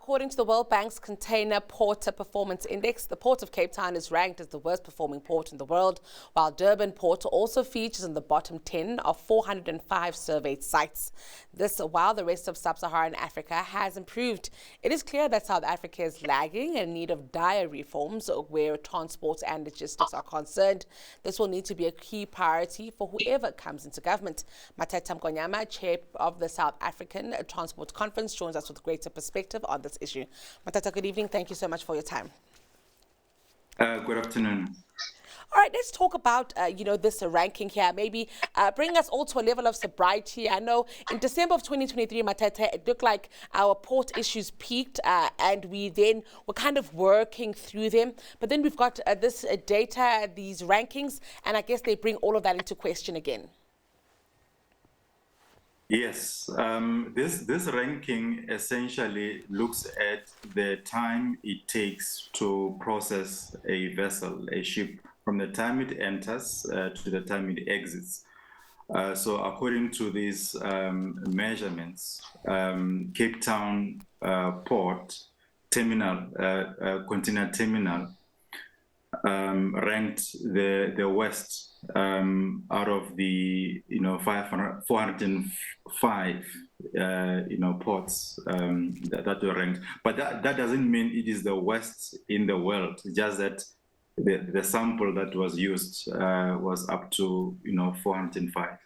according to the World Bank's Container Port Performance Index, the Port of Cape Town is ranked as the worst performing port in the world, while Durban Port also features in the bottom 10 of 405 surveyed sites. This while the rest of sub-Saharan Africa has improved. It is clear that South Africa is lagging and in need of dire reforms where transport and logistics are concerned. This will need to be a key priority for whoever comes into government. Mathetha Mokonyama, chair of the South African Transport Conference, joins us with greater perspective on this issue. Mathetha, good evening. Thank you so much for your time. Good afternoon. All right, let's talk about, this ranking here. Maybe bring us all to a level of sobriety. I know in December of 2023, Mathetha, it looked like our port issues peaked and we then were kind of working through them. But then we've got this data, these rankings, and I guess they bring all of that into question again. Yes, this ranking essentially looks at the time it takes to process a vessel, a ship, from the time it enters to the time it exits. So according to these measurements, Cape Town Port Terminal, Container Terminal, ranked the worst out of the 405 ports that were ranked. But that doesn't mean it is the worst in the world. It's just that the sample that was used was up to 405.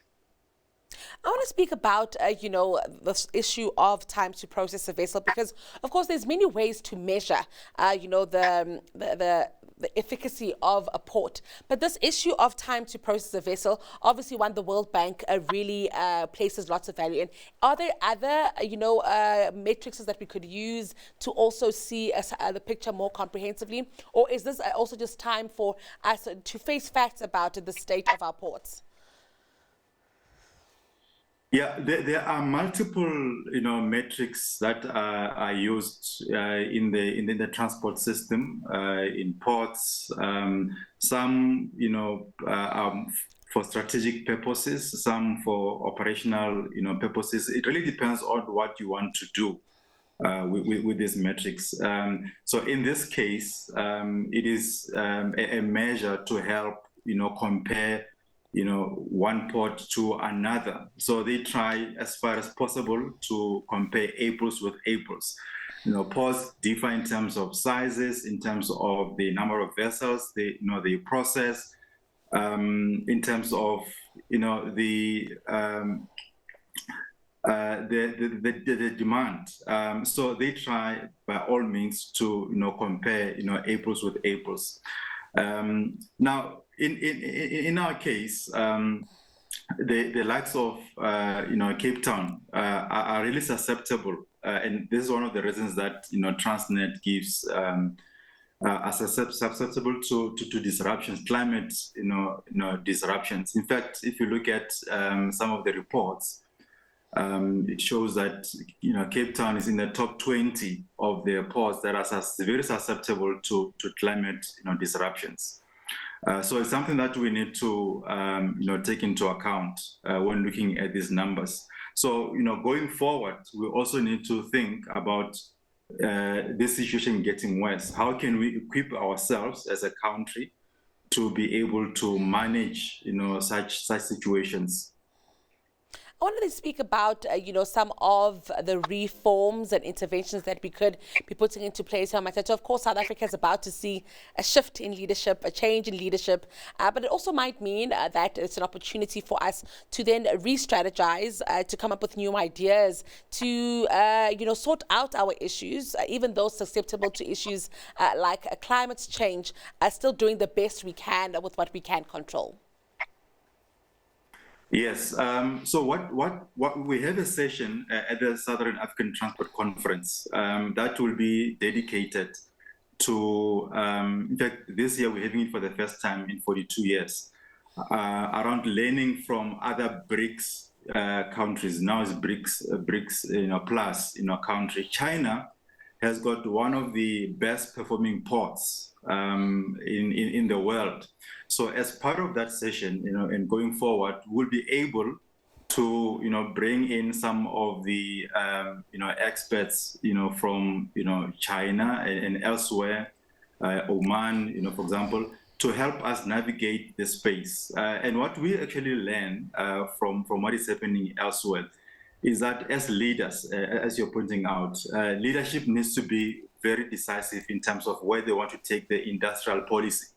I want to speak about, this issue of time to process a vessel, because, of course, there's many ways to measure, the efficacy of a port. But this issue of time to process a vessel, obviously one the World Bank really places lots of value in. Are there other, metrics that we could use to also see the picture more comprehensively? Or is this also just time for us to face facts about the state of our ports? Yeah, there are multiple, metrics that are used in the transport system in ports. Some, for strategic purposes, some for operational, purposes. It really depends on what you want to do with these metrics. So in this case, it is a measure to help, compare one port to another. So they try as far as possible to compare apples with apples. Ports differ in terms of sizes, in terms of the number of vessels they process, in terms of the demand. So they try by all means to compare apples with apples. Now, in our case, the likes of Cape Town are really susceptible, and this is one of the reasons that Transnet gives are susceptible to disruptions, climate disruptions. In fact, if you look at some of the reports, it shows that Cape Town is in the top 20 of the ports that are very susceptible to climate disruptions. So it's something that we need to take into account when looking at these numbers. So going forward, we also need to think about this situation getting worse. How can we equip ourselves as a country to be able to manage such situations? I wanted to speak about, some of the reforms and interventions that we could be putting into place here. Of course, South Africa is about to see a shift in leadership, a change in leadership, but it also might mean that it's an opportunity for us to then re-strategize, to come up with new ideas, to, sort out our issues, even those susceptible to issues like climate change, still doing the best we can with what we can control. Yes. So what we have a session at the Southern African Transport Conference that will be dedicated to, in fact, this year we're having it for the first time in 42 years, around learning from other BRICS countries. Now it's BRICS, plus, country. China has got one of the best performing ports in the world. So as part of that session, and going forward, we'll be able to bring in some of the experts from China and elsewhere, Oman, for example, to help us navigate the space. And what we actually learn from what is happening elsewhere is that as leaders, as you're pointing out, leadership needs to be very decisive in terms of where they want to take the industrial policy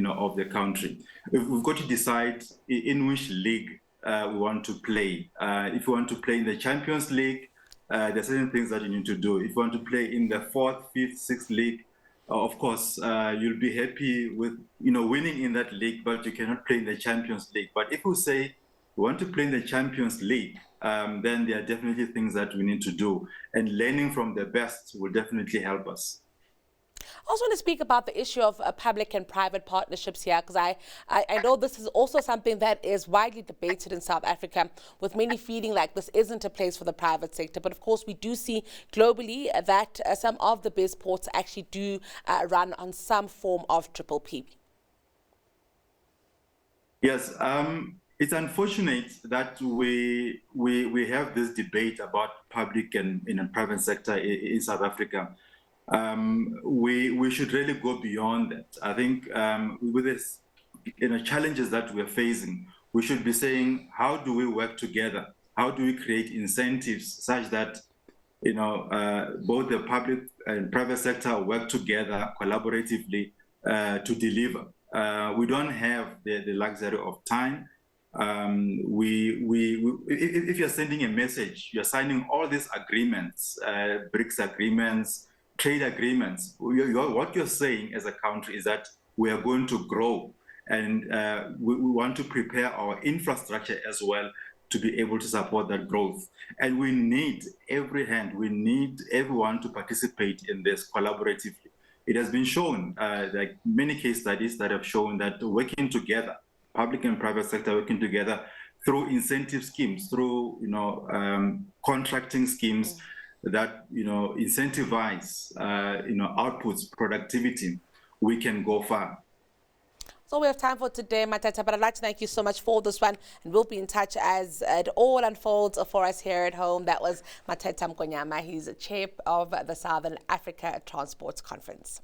of the country. We've got to decide in which league we want to play. If you want to play in the Champions League, there's certain things that you need to do. If you want to play in the 4th, 5th, 6th league, of course, you'll be happy with winning in that league, but you cannot play in the Champions League. But if we say we want to play in the Champions League, then there are definitely things that we need to do. And learning from the best will definitely help us. I also want to speak about the issue of public and private partnerships here, because I know this is also something that is widely debated in South Africa, with many feeling like this isn't a place for the private sector. But of course, we do see globally that some of the best ports actually do run on some form of triple P. Yes, it's unfortunate that we have this debate about public and private sector in South Africa. We should really go beyond that. I think with this, challenges that we're facing, we should be saying, how do we work together? How do we create incentives such that both the public and private sector work together collaboratively to deliver? We don't have the luxury of time. If you're sending a message, you're signing all these agreements, BRICS agreements, trade agreements. What you're saying as a country is that we are going to grow, and we want to prepare our infrastructure as well to be able to support that growth. And we need every hand, we need everyone to participate in this collaboratively. It has been shown, like many case studies that have shown that working together, public and private sector working together through incentive schemes, through contracting schemes, that incentivize outputs, productivity, we can go far. So we have time for today, Mathetha, but I'd like to thank you so much for this one, and we'll be in touch as it all unfolds for us here at home. That was Mathetha Mokonyama. He's the chair of the Southern Africa Transport Conference.